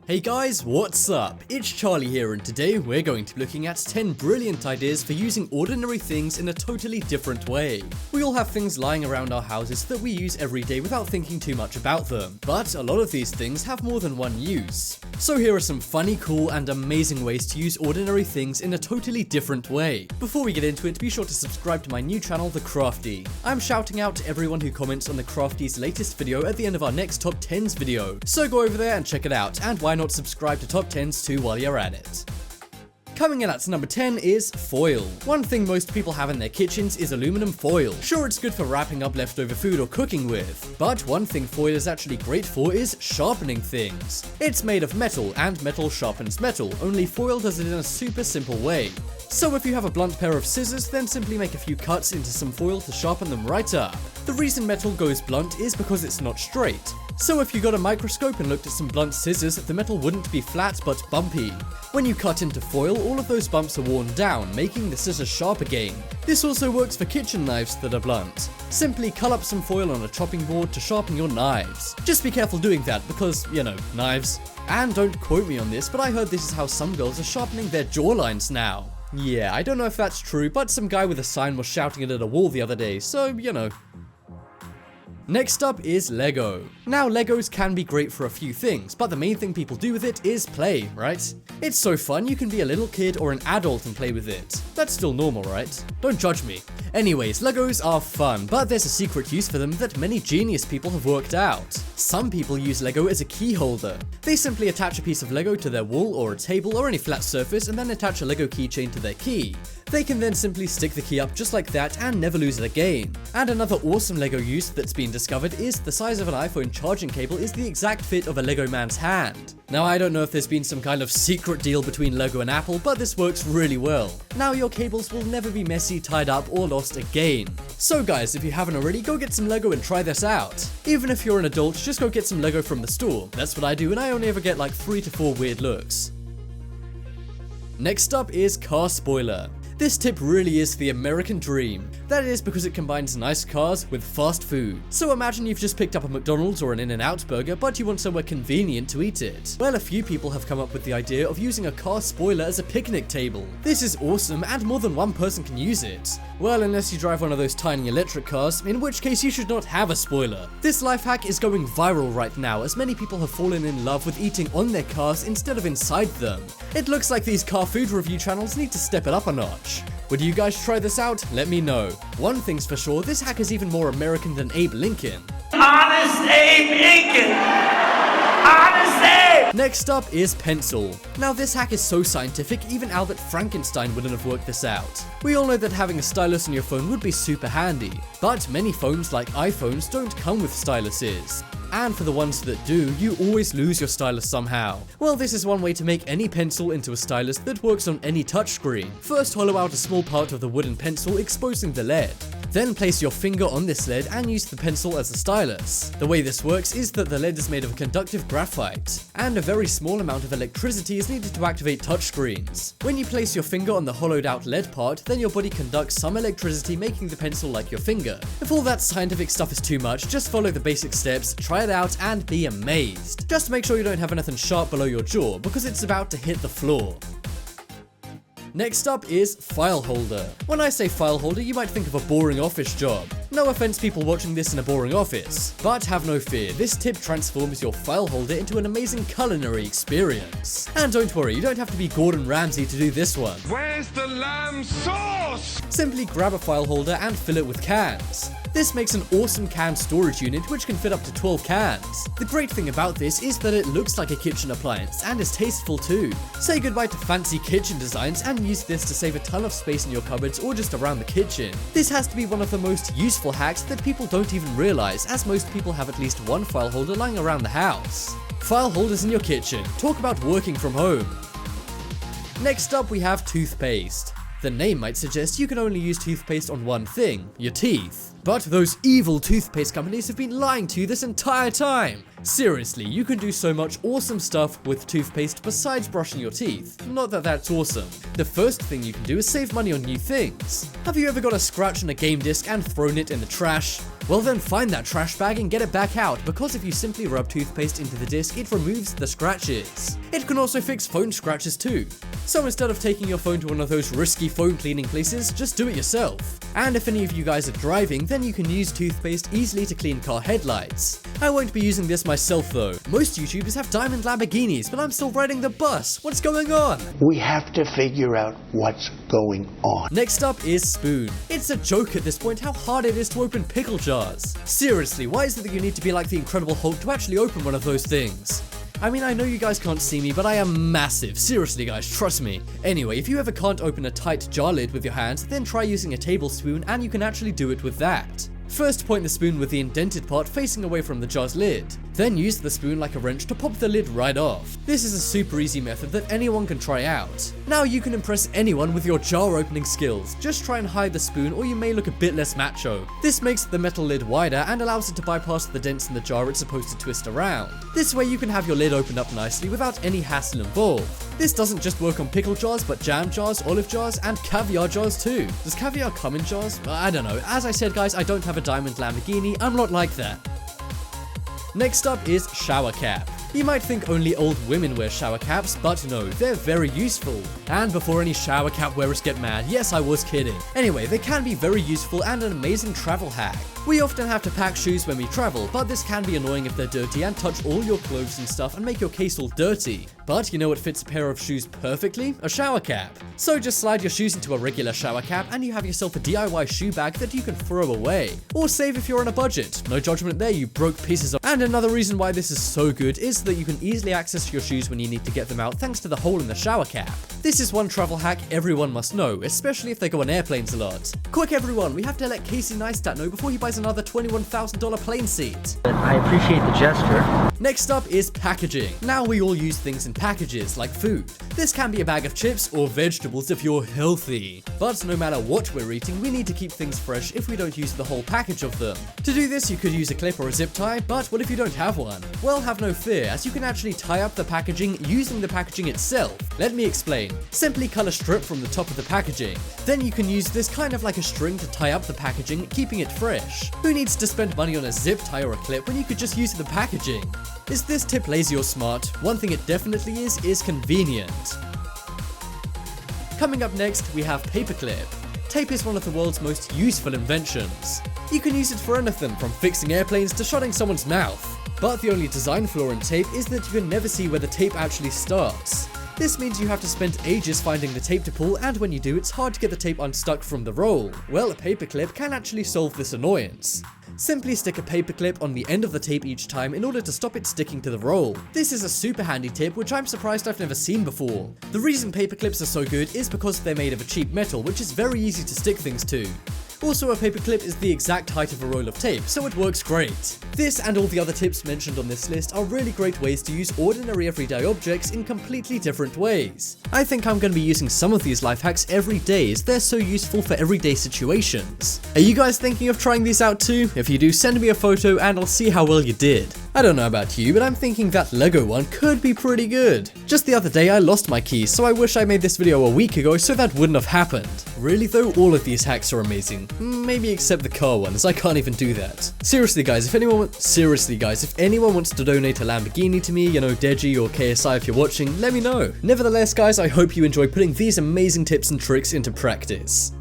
Hey guys, what's up? It's Charlie here, and today we're going to be looking at 10 brilliant ideas for using ordinary things in a totally different way. We all have things lying around our houses that we use every day without thinking too much about them, but a lot of these things have more than one use. So here are some funny, cool, and amazing ways to use ordinary things in a totally different way. Before we get into it, be sure to subscribe to my new channel, The Crafty. I'm shouting out to everyone who comments on The Crafty's latest video at the end of our next Top 10s video, so go over there and check it out, and why not subscribe to Top 10s too while you're at it. Coming in at number 10 is foil. One thing most people have in their kitchens is aluminum foil. Sure, it's good for wrapping up leftover food or cooking with, but one thing foil is actually great for is sharpening things. It's made of metal, and metal sharpens metal, only foil does it in a super simple way. So if you have a blunt pair of scissors, then simply make a few cuts into some foil to sharpen them right up. The reason metal goes blunt is because it's not straight. So if you got a microscope and looked at some blunt scissors, the metal wouldn't be flat but bumpy. When you cut into foil, all of those bumps are worn down, making the scissors sharp again. This also works for kitchen knives that are blunt. Simply cut up some foil on a chopping board to sharpen your knives. Just be careful doing that because, you know, knives. And don't quote me on this, but I heard this is how some girls are sharpening their jawlines now. Yeah, I don't know if that's true, but some guy with a sign was shouting it at a wall the other day, so, you know. Next up is Lego. Now, Legos can be great for a few things, but the main thing people do with it is play, right? It's so fun, you can be a little kid or an adult and play with it. That's still normal, right? Don't judge me. Anyways, Legos are fun, but there's a secret use for them that many genius people have worked out. Some people use Lego as a key holder. They simply attach a piece of Lego to their wall or a table or any flat surface and then attach a Lego keychain to their key. They can then simply stick the key up just like that and never lose it again. And another awesome Lego use that's been discovered is the size of an iPhone charging cable is the exact fit of a Lego man's hand. Now, I don't know if there's been some kind of secret deal between Lego and Apple, but this works really well. Now your cables will never be messy, tied up, or lost again. So guys, if you haven't already, go get some Lego and try this out. Even if you're an adult, just go get some Lego from the store. That's what I do, and I only ever get like 3 to 4 weird looks. Next up is car spoiler. This tip really is the American dream. That is because it combines nice cars with fast food. So imagine you've just picked up a McDonald's or an In-N-Out burger, but you want somewhere convenient to eat it. Well, a few people have come up with the idea of using a car spoiler as a picnic table. This is awesome, and more than one person can use it. Well, unless you drive one of those tiny electric cars, in which case you should not have a spoiler. This life hack is going viral right now, as many people have fallen in love with eating on their cars instead of inside them. It looks like these car food review channels need to step it up a notch. Would you guys try this out? Let me know. One thing's for sure, this hack is even more American than Abe Lincoln. Honest Abe Lincoln! Honest Abe! Next up is pencil. Now this hack is so scientific, even Albert Frankenstein wouldn't have worked this out. We all know that having a stylus on your phone would be super handy, but many phones like iPhones don't come with styluses. And for the ones that do, you always lose your stylus somehow. Well, this is one way to make any pencil into a stylus that works on any touchscreen. First, hollow out a small part of the wooden pencil, exposing the lead. Then place your finger on this lead and use the pencil as a stylus. The way this works is that the lead is made of conductive graphite, and a very small amount of electricity is needed to activate touchscreens. When you place your finger on the hollowed out lead part, then your body conducts some electricity, making the pencil like your finger. If all that scientific stuff is too much, just follow the basic steps, try it out, and be amazed. Just make sure you don't have anything sharp below your jaw, because it's about to hit the floor. Next up is file holder. When I say file holder, you might think of a boring office job. No offense people watching this in a boring office, but have no fear, this tip transforms your file holder into an amazing culinary experience. And don't worry, you don't have to be Gordon Ramsay to do this one. Where's the lamb sauce? Simply grab a file holder and fill it with cans. This makes an awesome can storage unit which can fit up to 12 cans. The great thing about this is that it looks like a kitchen appliance and is tasteful too. Say goodbye to fancy kitchen designs and use this to save a ton of space in your cupboards or just around the kitchen. This has to be one of the most useful hacks that people don't even realize, as most people have at least one file holder lying around the house. File holders in your kitchen. Talk about working from home. Next up we have toothpaste. The name might suggest you can only use toothpaste on one thing, your teeth. But those evil toothpaste companies have been lying to you this entire time. Seriously, you can do so much awesome stuff with toothpaste besides brushing your teeth. Not that that's awesome. The first thing you can do is save money on new things. Have you ever got a scratch on a game disc and thrown it in the trash? Well then find that trash bag and get it back out, because if you simply rub toothpaste into the disc, it removes the scratches. It can also fix phone scratches too. So instead of taking your phone to one of those risky phone cleaning places, just do it yourself. And if any of you guys are driving, then you can use toothpaste easily to clean car headlights. I won't be using this myself though. Most YouTubers have diamond Lamborghinis, but I'm still riding the bus. What's going on? We have to figure out what's going on. Next up is spoon. It's a joke at this point how hard it is to open pickle jars. Seriously, why is it that you need to be like the Incredible Hulk to actually open one of those things? I mean, I know you guys can't see me, but I am massive. Seriously guys, trust me. Anyway, if you ever can't open a tight jar lid with your hands, then try using a tablespoon and you can actually do it with that. First, point the spoon with the indented part facing away from the jar's lid. Then use the spoon like a wrench to pop the lid right off. This is a super easy method that anyone can try out. Now you can impress anyone with your jar opening skills. Just try and hide the spoon or you may look a bit less macho. This makes the metal lid wider and allows it to bypass the dents in the jar it's supposed to twist around. This way you can have your lid opened up nicely without any hassle involved. This doesn't just work on pickle jars, but jam jars, olive jars, and caviar jars too. Does caviar come in jars? I don't know. As I said guys, I don't have a diamond Lamborghini, I'm not like that. Next up is shower cap. You might think only old women wear shower caps, but no, they're very useful. And before any shower cap wearers get mad, yes, I was kidding. Anyway, they can be very useful and an amazing travel hack. We often have to pack shoes when we travel, but this can be annoying if they're dirty and touch all your clothes and stuff and make your case all dirty. But you know what fits a pair of shoes perfectly? A shower cap. So just slide your shoes into a regular shower cap and you have yourself a DIY shoe bag that you can throw away. Or save if you're on a budget. No judgment there, you broke pieces of. And another reason why this is so good is that you can easily access your shoes when you need to get them out thanks to the hole in the shower cap. This is one travel hack everyone must know, especially if they go on airplanes a lot. Quick everyone, we have to let Casey Neistat know before he buys another $21,000 plane seat. I appreciate the gesture. Next up is packaging. Now we all use things in packages like food. This can be a bag of chips or vegetables if you're healthy. But no matter what we're eating, we need to keep things fresh if we don't use the whole package of them. To do this, you could use a clip or a zip tie, but what if you don't have one? Well, have no fear, as you can actually tie up the packaging using the packaging itself. Let me explain. Simply cut a strip from the top of the packaging. Then you can use this kind of like a string to tie up the packaging, keeping it fresh. Who needs to spend money on a zip tie or a clip when you could just use the packaging? Is this tip lazy or smart? One thing it definitely is convenient. Coming up next, we have paperclip. Tape is one of the world's most useful inventions. You can use it for anything from fixing airplanes to shutting someone's mouth. But the only design flaw in tape is that you can never see where the tape actually starts. This means you have to spend ages finding the tape to pull, and when you do, it's hard to get the tape unstuck from the roll. Well, a paperclip can actually solve this annoyance. Simply stick a paperclip on the end of the tape each time in order to stop it sticking to the roll. This is a super handy tip which I'm surprised I've never seen before. The reason paperclips are so good is because they're made of a cheap metal which is very easy to stick things to. Also, a paperclip is the exact height of a roll of tape, so it works great. This and all the other tips mentioned on this list are really great ways to use ordinary everyday objects in completely different ways. I think I'm going to be using some of these life hacks every day as they're so useful for everyday situations. Are you guys thinking of trying these out too? If you do, send me a photo and I'll see how well you did. I don't know about you, but I'm thinking that Lego one could be pretty good. Just the other day I lost my keys, so I wish I made this video a week ago so that wouldn't have happened. Really though, all of these hacks are amazing. Maybe except the car ones, I can't even do that. Seriously guys, if anyone wants to donate a Lamborghini to me, you know, Deji or KSI if you're watching, let me know. Nevertheless guys, I hope you enjoy putting these amazing tips and tricks into practice.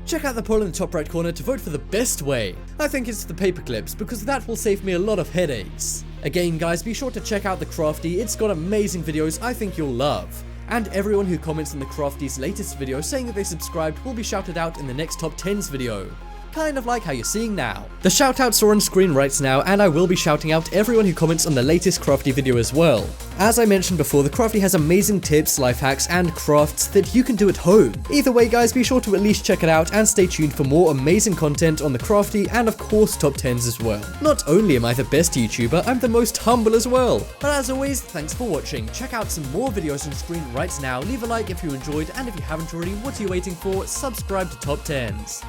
Check out the poll in the top right corner to vote for the best way. I think it's the paperclips because that will save me a lot of headaches. Again guys, be sure to check out the Crafty, it's got amazing videos I think you'll love. And everyone who comments on the Crafty's latest video saying that they subscribed will be shouted out in the next top 10s video. Kind of like how you're seeing now. The shoutouts are on screen right now, and I will be shouting out everyone who comments on the latest Crafty video as well. As I mentioned before, the Crafty has amazing tips, life hacks, and crafts that you can do at home. Either way guys, be sure to at least check it out and stay tuned for more amazing content on the Crafty and of course top 10s as well. Not only am I the best YouTuber, I'm the most humble as well. But as always, thanks for watching. Check out some more videos on screen right now. Leave a like if you enjoyed, and if you haven't already, what are you waiting for? Subscribe to Top 10s.